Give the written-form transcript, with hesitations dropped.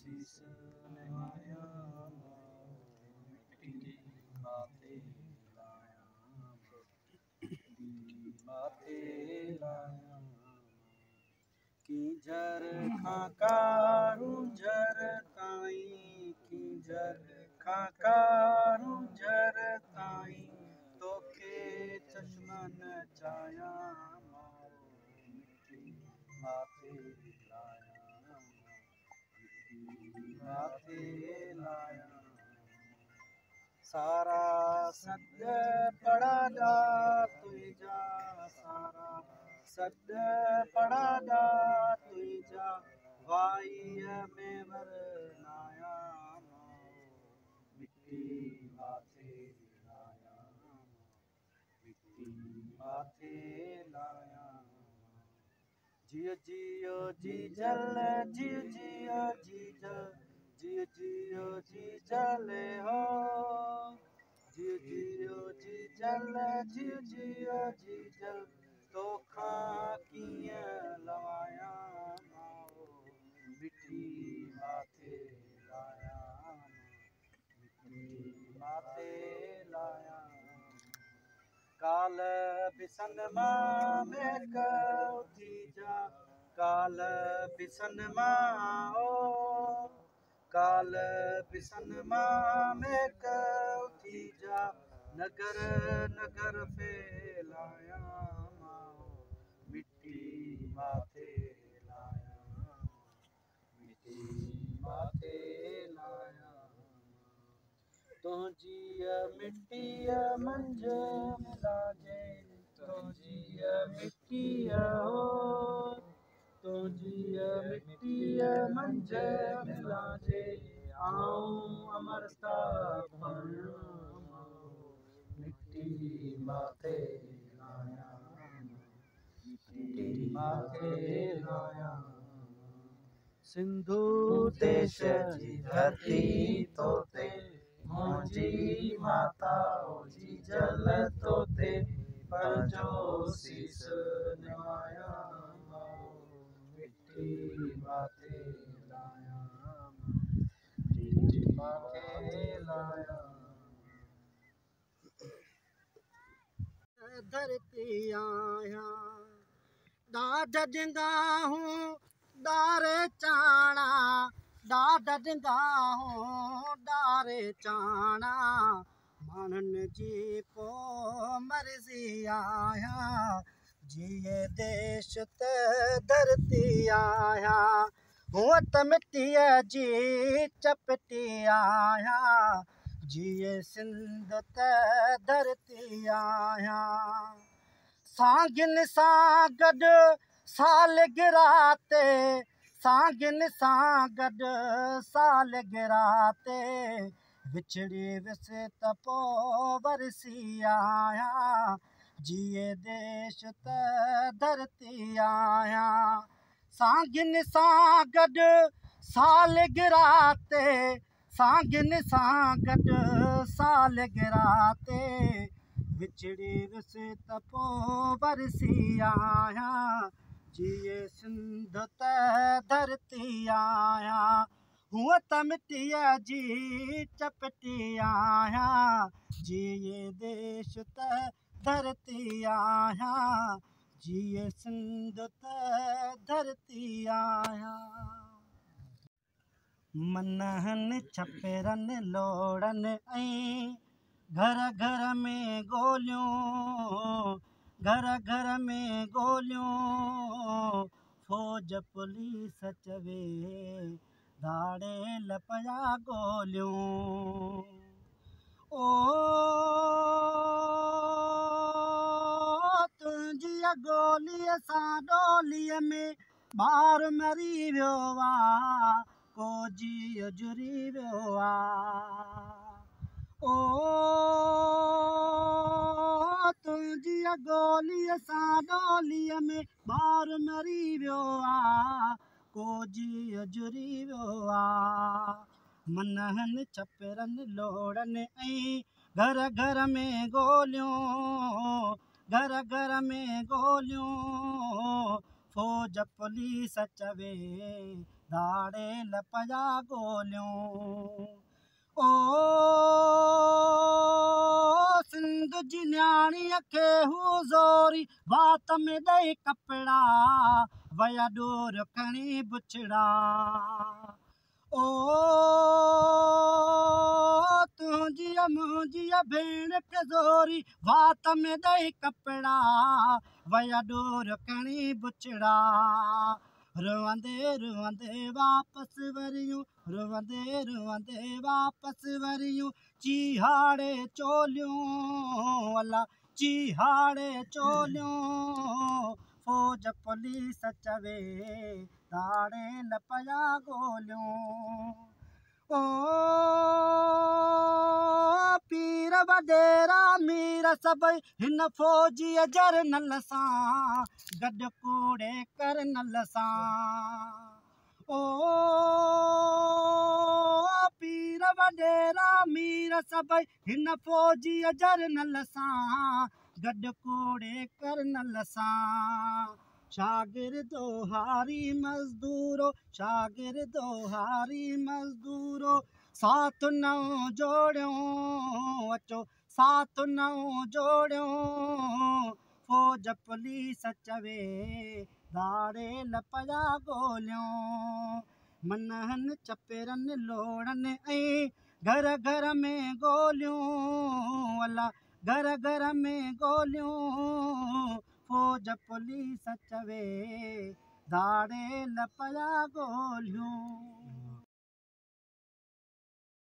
शीस नवाया मिट्टी माथे लाया मिट्टी माथे लाया की झर खाकारू झर ताई की झर खाकारू झर ताई तोखे चश्मन चाया मारो मिट्टी माथे लाया मिट्टी माथे लाया सारा सद पड़ा तुझा सारा सद पड़ा तुझा वाई में वरनाया मिट्टी माथे लाया मिट्टी माथे लाया जियो जियो जी जल जियो जियो जी जल जियो जियो जी जले हो जियो जियो जी जल जियो जियो जी जल तोखा कीअं लवाया माओ मिट्टी माथे लाया मिट्टी माथे लाया काल बिसन मां में कौथी जा काल बिसन मां ओ काल बिसन मां में कौथी जा नगर नगर फैलाया माओ मिट्टी माथे लाया मिट्टी माथे लाया तुझी मिट्टी मंझ मिलाजे तुझी मिट्टी हो तुझी मिट्टी मंझ मिलाजे आऊं अमरता मिट्टी माथे लाया मिट्टी माथे लाया सिंधु देश जी धरती तोते मुंहिंजी माता जी जल तोते पंहिंजो शीस नवाया मिट्टी माथे लाया मिट्टी माथे लाया धरती आया ॾाढ ॾींदा हूं डारे चाणा ॾाढ ॾींदा हूं डारे चाणा माण्हुनि जी पोइ मर्ज़ी आया जिए देश त धरती आया हूअं त मिटीअ जी चपटी आया जिए सिंध त धरती आया सांगिन सां गॾु सालगिरह ते सांगिन सां गॾु सालगिरह ते विछड़ी विस त पोइ वरसी आया जिए देश त धरती आया सांगिन सां गॾु सालगिरह ते सांगिन सां गॾु सालगिरह ते विछड़ी विस त पोइ वरसी आया जिए सिंध त धरती आया हूअं त मिटीअ जी चपटी आया जिए देश त धरती आया जिए सिंध त धरती आया मनहनि छपेरनि लोड़नि ऐं घर घर में गोलियूं घर घर में गोलियूं फौज पुलिस चवे दाड़े लपया गोलियूं ओ तुंहिंजी गोलीअ सां डोलीअ में ॿार मरी वियो आहे को जीअ जुरी वियो आहे ओ तुंहिंजी गोलीअ सां डोलीअ में ॿार मरी वियो आहे को जीअ जुरी वियो आहे मनहनि छपेरनि लोड़नि ऐं घर घर में गोलियूं घर घर में गोलियूं फौज पुलिस चवे दाड़े लपया गोलियूं ओ सिंध जी न्याणीअ खे हुज़ोरी वात में ॾेई कपिड़ा वया डोर खणी बुछड़ा ओ तुंहिंजी मुंहिंजी भेण खे ज़ोरी वात में ॾेई कपिड़ा वया डोर खणी बुछड़ा रुवंदे रुवंदे वापसि वरियूं रुवंदे रुवंदे वापसि वरियूं चीहाड़े चोलियूं अला चीहाड़े चोलियूं फौज पुलिस चवे दाड़े लपया गोलियूं ओ पीर वॾेरा मीर सभई हिन फौजीअ जरनल सां गॾु कूड़े करनल सां ओ पीर वॾेरा मीर सभई हिन फौजीअ जरनल सां गॾु कूड़े करनल सां शागिर्दो हारी मज़दूरो शागिर्दो हारी मज़दूरो साथ नओं जोड़ियो अचो साथ नओं जोड़ियो फौज पुलिस चवे दाड़े लपया गोलियूं मनहनि चपेरनि लोड़नि ऐं घर घर में गोलियूं अला घर घर में गोलियूं फौज पुलिस चवे दाड़े लपया गोलियूं।